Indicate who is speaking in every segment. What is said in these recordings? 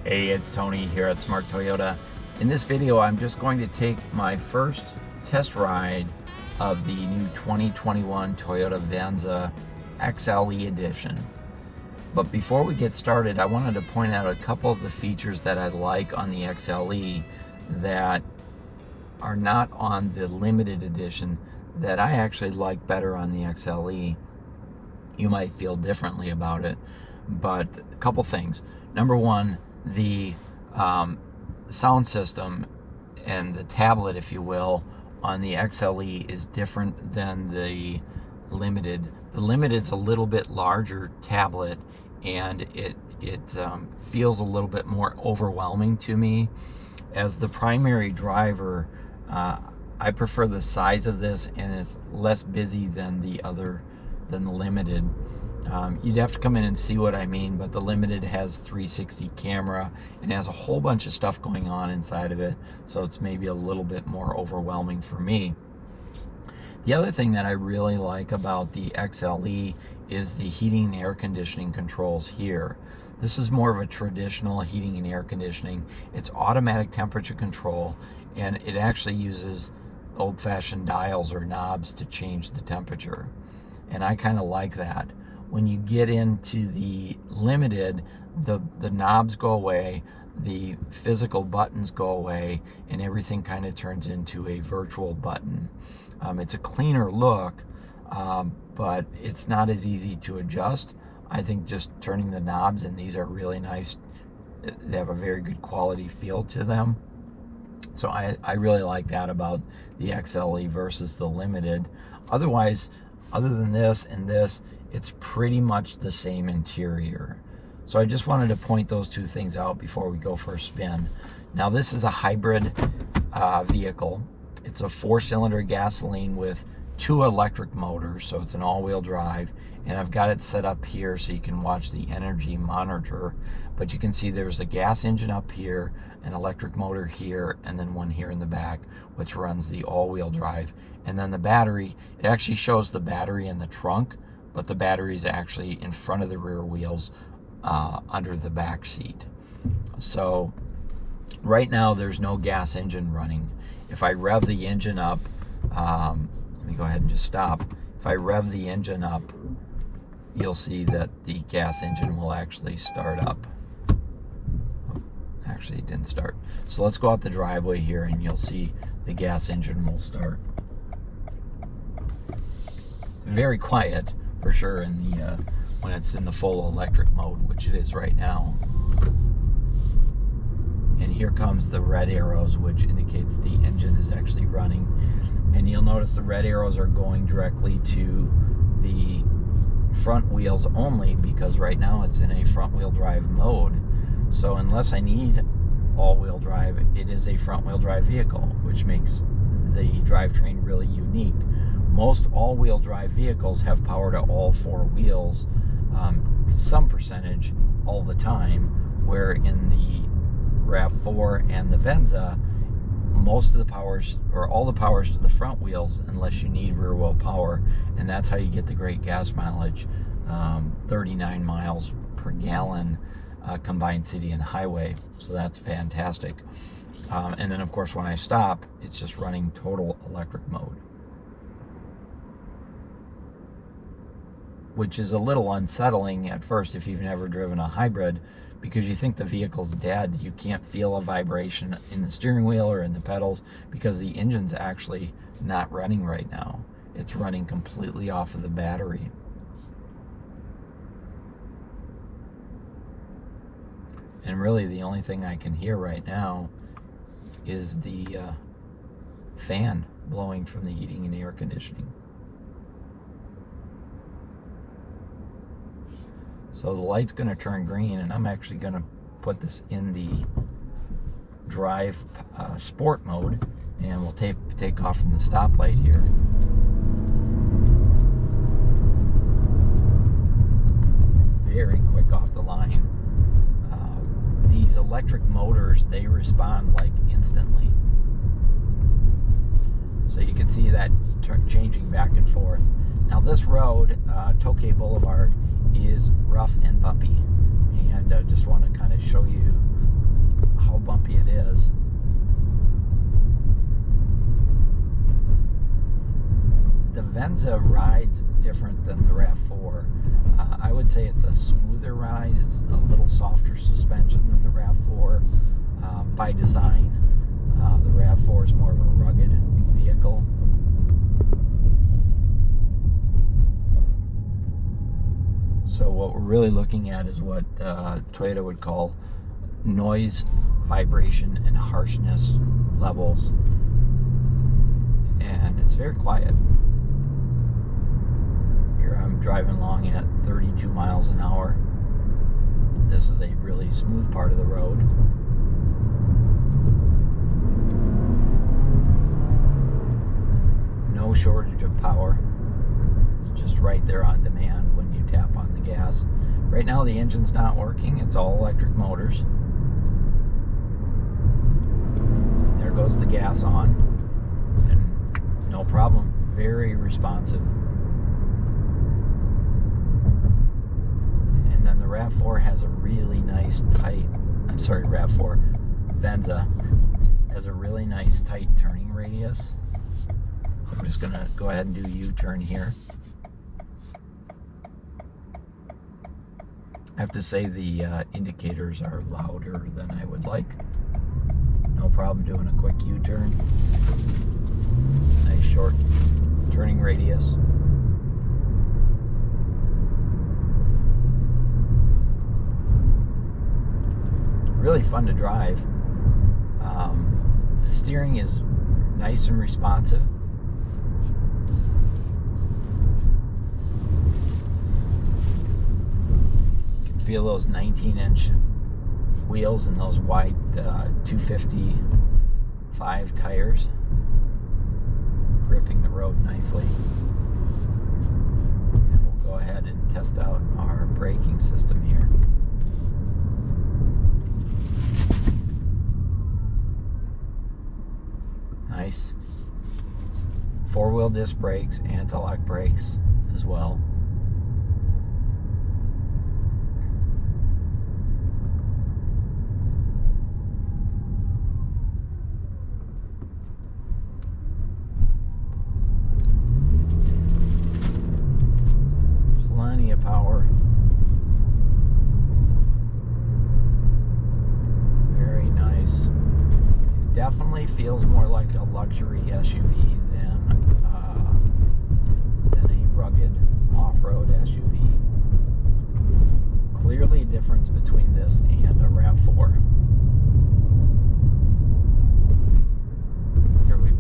Speaker 1: Hey, it's Tony here at Smart Toyota. In this video, I'm just going to take my first test ride of the new 2021 Toyota Venza XLE edition. But before we get started, I wanted to point out a couple of the features that I like on the XLE that are not on the limited edition that I actually like better on the XLE. You might feel differently about it, but a couple things. Number one, the sound system and the tablet, if you will, on the XLE is different than the Limited. The Limited's a little bit larger tablet, and it feels a little bit more overwhelming to me. As the primary driver, I prefer the size of this, and it's less busy than the Limited. You'd have to come in and see what I mean, but the Limited has 360 camera and has a whole bunch of stuff going on inside of it, so it's maybe a little bit more overwhelming for me. The other thing that I really like about the XLE is the heating and air conditioning controls here. This is more of a traditional heating and air conditioning. It's automatic temperature control, and it actually uses old-fashioned dials or knobs to change the temperature, and I kind of like that. When you get into the Limited, the knobs go away, the physical buttons go away, and everything kind of turns into a virtual button. It's a cleaner look, but it's not as easy to adjust. I think just turning the knobs, and these are really nice, they have a very good quality feel to them. So I really like that about the XLE versus the Limited. Otherwise, other than this and this, it's pretty much the same interior. So I just wanted to point those two things out before we go for a spin. Now, this is a hybrid vehicle. It's a 4-cylinder gasoline with 2 electric motors, so it's an all-wheel drive, and I've got it set up here so you can watch the energy monitor. But you can see there's a gas engine up here, an electric motor here, and then one here in the back, which runs the all-wheel drive. And then the battery, it actually shows the battery in the trunk, but the battery is actually in front of the rear wheels under the back seat. So right now there's no gas engine running. If I rev the engine up, let me go ahead and just stop. If I rev the engine up, you'll see that the gas engine will actually start up. Actually, it didn't start. So let's go out the driveway here, and you'll see the gas engine will start. It's very quiet, for sure, in the when it's in the full electric mode, which it is right now. And here comes the red arrows, which indicates the engine is actually running. And you'll notice the red arrows are going directly to the front wheels only, because right now it's in a front wheel drive mode. So unless I need all-wheel drive, it is a front wheel drive vehicle, which makes the drivetrain really unique. Most all-wheel drive vehicles have power to all 4 wheels, to some percentage all the time, where in the RAV4 and the Venza, most of the powers, or all the powers, to the front wheels, unless you need rear wheel power, and that's how you get the great gas mileage, 39 miles per gallon combined city and highway. So that's fantastic. And then of course when I stop, it's just running total electric mode, which is a little unsettling at first if you've never driven a hybrid, because you think the vehicle's dead. You can't feel a vibration in the steering wheel or in the pedals, because the engine's actually not running right now. It's running completely off of the battery. And really the only thing I can hear right now is the fan blowing from the heating and air conditioning. So the light's going to turn green, and I'm actually going to put this in the drive sport mode, and we'll take off from the stoplight here. Very quick off the line. These electric motors, they respond like instantly. So you can see that changing back and forth. Now this road, Tokay Boulevard, is rough and bumpy, and just want to kind of show you is. The Venza rides different than the RAV4. I would say it's a smoother ride. It's a little softer suspension than the RAV4 by design. The RAV4 is more of a rugged vehicle. So what we're really looking at is what Toyota would call noise, vibration, and harshness levels. And it's very quiet. Here I'm driving along at 32 miles an hour. This is a really smooth part of the road. No shortage of power. It's just right there on demand when you tap on the gas. Right now the engine's not working. It's all electric motors. There goes the gas on. And no problem. Very responsive. And then the RAV4 has a really nice tight, RAV4, Venza has a really nice tight turning radius. I'm just gonna go ahead and do U-turn here. I have to say the indicators are louder than I would like. No problem doing a quick U-turn. Nice short turning radius. Really fun to drive. The steering is nice and responsive. You can feel those 19-inch wheels and those wide 255 tires gripping the road nicely. And we'll go ahead and test out our braking system here. Nice. 4-wheel disc brakes, anti-lock brakes as well. Plenty of power. Very nice. Definitely feels more like a luxury SUV than a rugged off-road SUV. Clearly a difference between this and a RAV4. Here we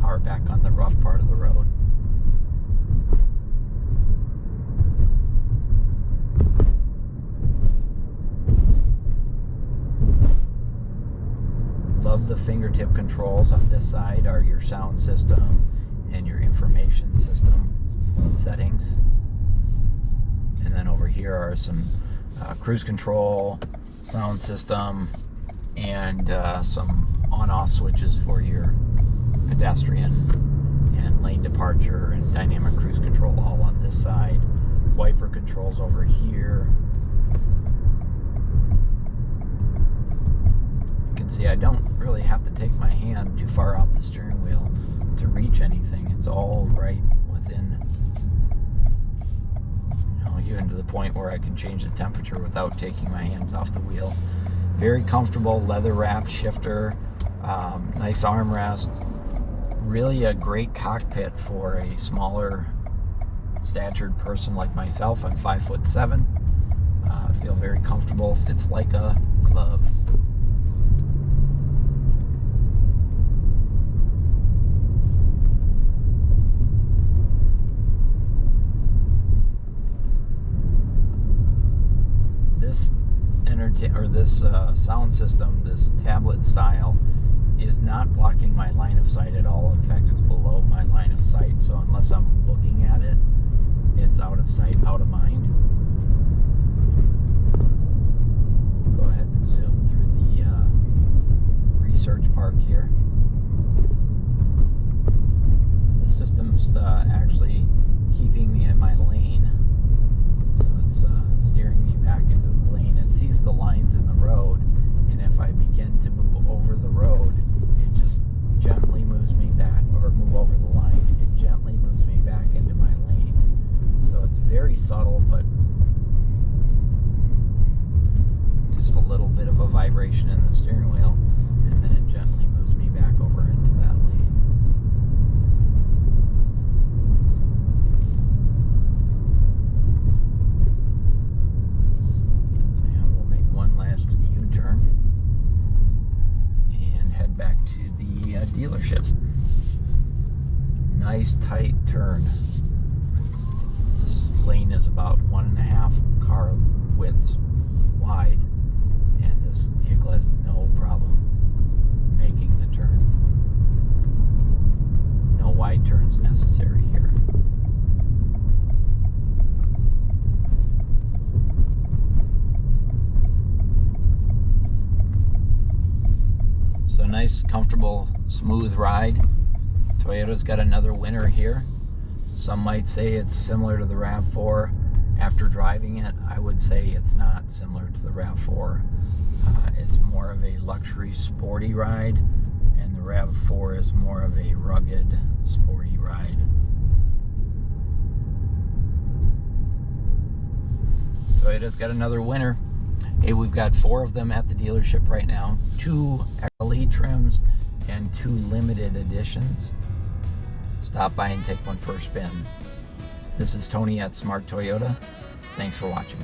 Speaker 1: are back on the rough part of the road. Love the fingertip controls. On this side are your sound system and your information system settings. And then over here are some cruise control, sound system, and some on-off switches for your pedestrian and lane departure and dynamic cruise control all on this side. Wiper controls over here. See, I don't really have to take my hand too far off the steering wheel to reach anything. It's all right within, even to the point where I can change the temperature without taking my hands off the wheel. Very comfortable leather wrapped shifter, nice armrest. Really a great cockpit for a smaller statured person like myself. I'm 5'7". I feel very comfortable. Fits like a glove. This sound system, this tablet style, is not blocking my line of sight at all. In fact, it's below my line of sight, so unless I'm looking at it, it's out of sight, out of mind. Go ahead and zoom through the research park here. The system's actually keeping me in my lane, so it's steering me back into the lane. It sees the lines in the road, and if I begin to move over the subtle, but just a little bit of a vibration in the steering wheel, and then it gently moves me back over into that lane. And we'll make one last U-turn and head back to the dealership. Nice tight turn. This lane is about 1.5 car widths wide, and this vehicle has no problem making the turn. No wide turns necessary here. So nice, comfortable, smooth ride. Toyota's got another winner here. Some might say it's similar to the RAV4. After driving it, I would say it's not similar to the RAV4. It's more of a luxury, sporty ride, and the RAV4 is more of a rugged, sporty ride. Toyota's got another winner. Hey, we've got 4 of them at the dealership right now. 2 XLE trims and 2 limited editions. Stop by and take one for a spin. This is Tony at Smart Toyota. Thanks for watching.